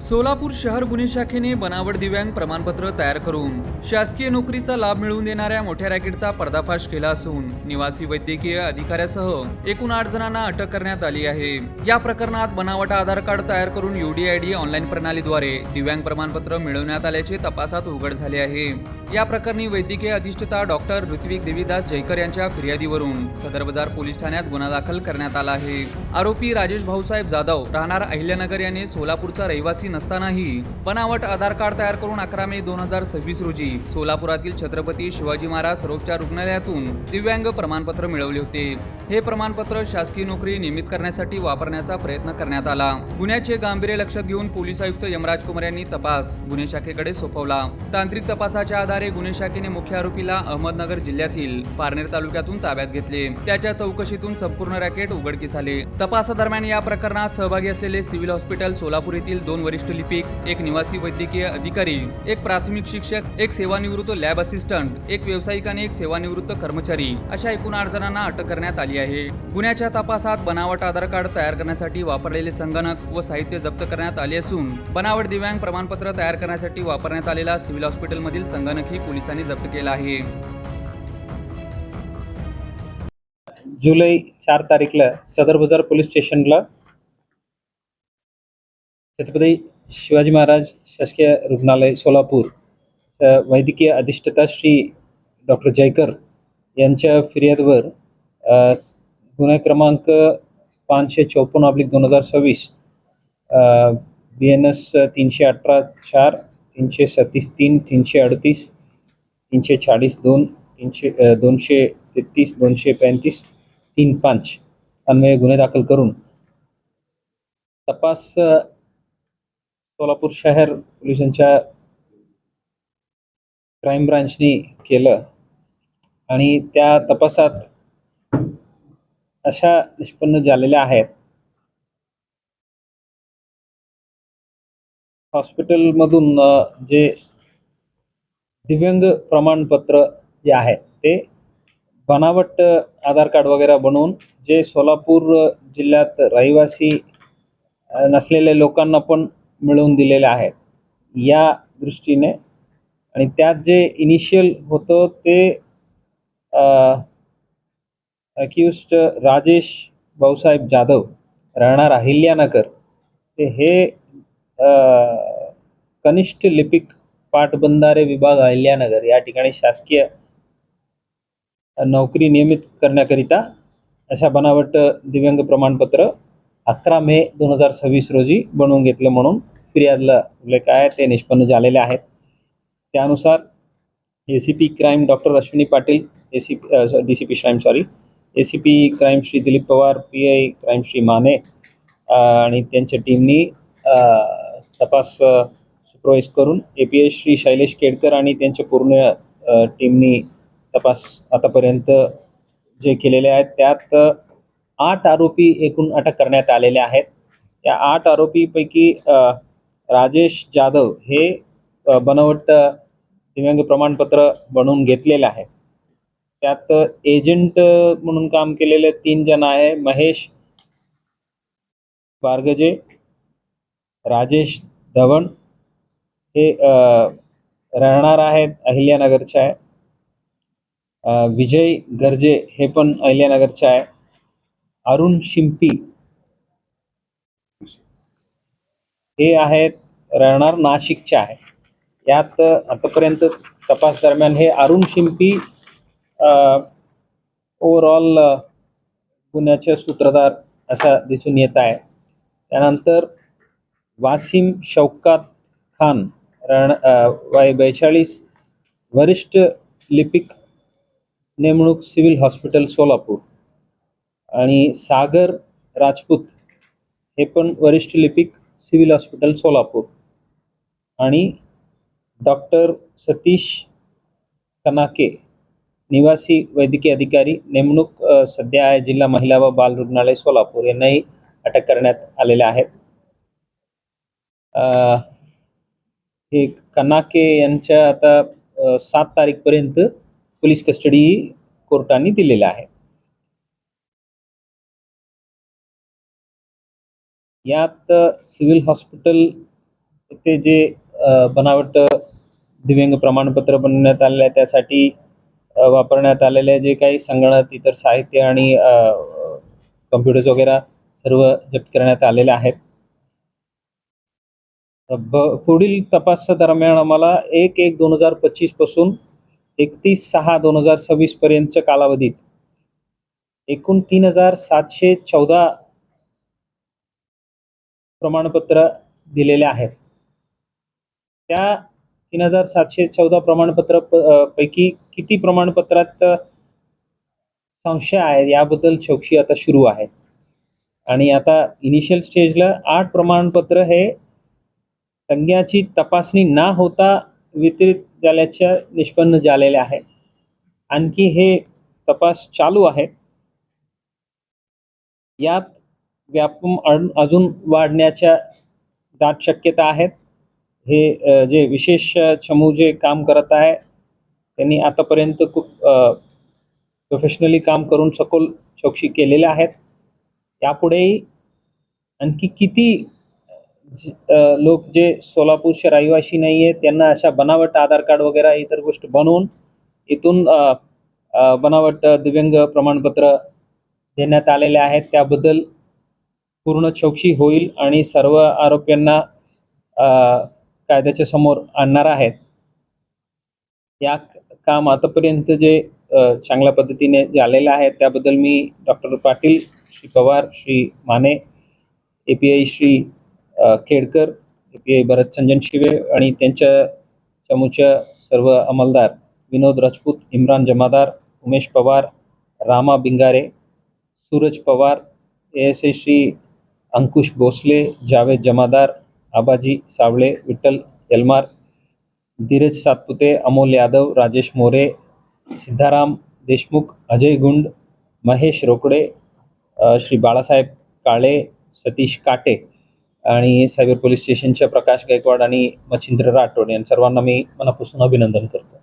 सोलापूर शहर गुन्हे शाखेने बनावट दिव्यांग प्रमाणपत्र तयार करून शासकीय नोकरीचा लाभ मिळवून देणाऱ्या मोठ्या रॅकेटचा पर्दाफाश केला असून निवासी वैद्यकीय अधिकाऱ्यासह एकूण 8 जणांना अटक करण्यात आली आहे। या प्रकरणात बनावट आधार कार्ड तयार करून UDID ऑनलाईन प्रणालीद्वारे दिव्यांग प्रमाणपत्र मिळवण्यात आल्याचे तपासात उघड झाले आहे। या प्रकरणी वैद्यकीय अधिष्ठाता डॉक्टर ऋत्विक देवीदास जयकर यांच्या फिर्यादीवरून सदर बाजार पोलीस ठाण्यात गुन्हा दाखल करण्यात आला आहे। आरोपी राजेश भाऊसाहेब जाधव राहणार अहिल्यानगर याने सोलापूरचा रहिवासी नसतानाही बनावट आधार कार्ड तयार करून 11 मे 2026 रोजी सोलापुरातील छत्रपती शिवाजी महाराज सर्वोपचार रुग्णालयातून दिव्यांग प्रमाणपत्र मिळवले होते। हे प्रमाणपत्र शासकीय नोकरी नियमित करण्यासाठी वापरण्याचा प्रयत्न करण्यात आला। गुन्ह्याचे गांभीर्य लक्षात घेऊन पोलीस आयुक्त यमराज कुमार यांनी तपास गुन्हे शाखेकडे सोपवला। तांत्रिक तपासाच्या आधारे गुन्हे शाखेने मुख्य आरोपीला अहमदनगर जिल्ह्यातील पारनेर तालुक्यातून ताब्यात घेतले। त्याच्या चौकशीतून संपूर्ण रॅकेट उघडकीस आले। तपासादरम्यान या प्रकरणात सहभागी असलेले सिव्हिल हॉस्पिटल सोलापूर येथील 2 वरिष्ठ लिपिक, एक निवासी वैद्यकीय अधिकारी, एक प्राथमिक शिक्षक, एक सेवानिवृत्त लॅब असिस्टंट, एक व्यावसायिक आणि एक सेवानिवृत्त कर्मचारी अशा एकूण 8 जणांना अटक करण्यात आली आहे। गुन्ह्याच्या तपासात बनावट आधार कार्ड तयार करण्यासाठी वापरलेले संगणक व साहित्य जप्त करण्यात आले असून बनावट दिव्यांग प्रमाणपत्र तयार करण्यासाठी वापरण्यात आलेला सिव्हिल हॉस्पिटलमधील संगणकही पोलिसांनी जप्त केला आहे। जुलै 4 तारीखला सदर बाजार पोलीस स्टेशनला छत्रपती शिवाजी महाराज शासकीय रुग्णालय सोलापूर वैद्यकीय अधिष्ठाता श्री डॉक्टर जयकर यांच्या फिर्यादीवर गुन्हा क्रमांक 554/2026 BNS 318/4, 337/3, 338, 340/2, 233, 235, 35 अन्वये गुन्हे दाखल करून तपास सोलापूर शहर पोलिसांच्या क्राईम ब्रांचनी केलं आणि त्या तपासात अशा निष्पन्न झालेल्या आहेत। हॉस्पिटलमधून जे दिव्यांग प्रमाणपत्र जे आहे ते बनावट आधार कार्ड वगैरे बनवून जे सोलापूर जिल्ह्यात रहिवासी नसलेल्या लोकांना पण मिळवून दिलेले आहेत या दृष्टीने। आणि त्यात जे इनिशियल होतं ते अक्यूज्ड राजेश भाऊसाहेब जाधव राहणार अहिल्यानगर ते हे कनिष्ठ लिपिक पाटबंधारे विभाग अहिल्यानगर या ठिकाणी शासकीय नोकरी नियमित करण्याकरिता अशा बनावट दिव्यांग प्रमाणपत्र 11 मे 2026 रोजी बनवून घेतलं म्हणून फिर्यादला उल्लेख आहे ते निष्पन्न झालेले आहेत। त्यानुसार ACP crime doctor Ashwini Patil, DCP crime ACP crime Shri Dilip Pawar, PI crime Shri Mane आणि त्यांच्या टीमनी तपास सुपरवाइज करून API श्री शैलेश केडकर आणि त्यांच्या पूर्ण टीमनी तपास आतापर्यंत जे केलेले आहेत त्यात 8 आरोपी एकूण अटक करण्यात आलेले आहेत। या 8 आरोपीपैकी राजेश जाधव हे बनावट दिव्यांग प्रमाणपत्र बनवून घेतलेले आहे। त्यात एजंट म्हणून काम केलेले 3 जण आहे, महेश बारगजे, राजेश धवन हे राहणार आहेत अहिल्यानगरचे आहे, विजय गर्जे हे पण अहिल्यानगरचे आहे, अरुण शिंपी हे आहेत राहणार नाशिकचे आहे। यात आतापर्यंत तपास दरम्यान हे अरुण शिंपी ओव्हरऑल गुन्ह्याचे सूत्रधार असा दिसून येत आहे। त्यानंतर वासिम शौकत खान वय 42 वरिष्ठ लिपिक नेमणूक सिव्हिल हॉस्पिटल सोलापूर आणि सागर राजपूत हे पण वरिष्ठ लिपिक सिव्हिल हॉस्पिटल सोलापूर आणि डॉक्टर सतीश कनाके निवासी वैद्यकीय अधिकारी नेमणूक सध्या आहे जिल्हा महिला व बाल रुग्णालय सोलापूर यांनाही अटक करण्यात आलेले आहेत। हे कनाके यांच्या आता 7 तारीखपर्यंत पोलीस कस्टडी कोर्टाने दिलेला आहे। यात सिव्हिल हॉस्पिटल येथे जे बनावट दिव्यांग प्रमाणपत्र बनवण्यात आलेलं आहे त्यासाठी वापरण्यात आलेले जे काही संगणक इतर साहित्य आणि कम्प्युटर्स वगैरे सर्व जप्त करण्यात आलेले आहेत. पुढील तपास दरम्यान आम्हाला 1/1/2025 पासून 31/6/2026 पर्यंतच्या कालावधीत एकूण 3714 प्रमाणपत्र दिलेले आहेत. त्या 3714 प्रमाणपत्र पैकी किती प्रमाणपत्रात संशय आहे याबद्दल चौकशी आता सुरू आहे. आणि आता इनिशियल स्टेजला 8 प्रमाणपत्र हे संज्ञाची तपासणी न होता वितरित झाल्याच्या निष्पन्न झालेले आहे. आणखी हे तपास चालू आहे. यात व्यापम अजून वाढण्याच्या दाट शक्यता आहेत. हे जे विशेष चमू जे काम करत आहे त्यांनी आतापर्यंत खूप प्रोफेशनली काम करून सखोल चौकशी केलेल्या आहेत. यापुढेही आणखी किती लोक जे सोलापूरचे रहिवासी नाही आहेत त्यांना अशा बनावट आधार कार्ड वगैरे इतर गोष्टी बनवून इथून बनावट दिव्यांग प्रमाणपत्र देण्यात आलेले आहेत त्याबद्दल पूर्ण चौकशी होईल आणि सर्व आरोपींना कायद्याच्या समोर आणणार आहेत. या काम आतापर्यंत जे चांगल्या पद्धतीने झालेलं आहे त्याबद्दल मी doctor Patil, Shri Pawar, Shri Mane, API Shri Khedkar, API Bharat Sanjan Shive आणि त्यांच्या चमूच्या सर्व अंमलदार विनोद राजपूत, इम्रान जमादार, उमेश पवार, रामा बिंगारे, सूरज पवार, ASI श्री अंकुश भोसले, जावेद जमादार, आबाजी सावळे, विठ्ठल यलमार, धीरज सातपुते, अमोल यादव, राजेश मोरे, सिद्धाराम देशमुख, अजय गुंड, महेश रोकडे, श्री बाळासाहेब काळे, सतीश काटे आणि सायबर पोलीस स्टेशनच्या प्रकाश गायकवाड आणि मच्छिंद्र राठोड या सर्वांना मी मनापासून अभिनंदन करतो.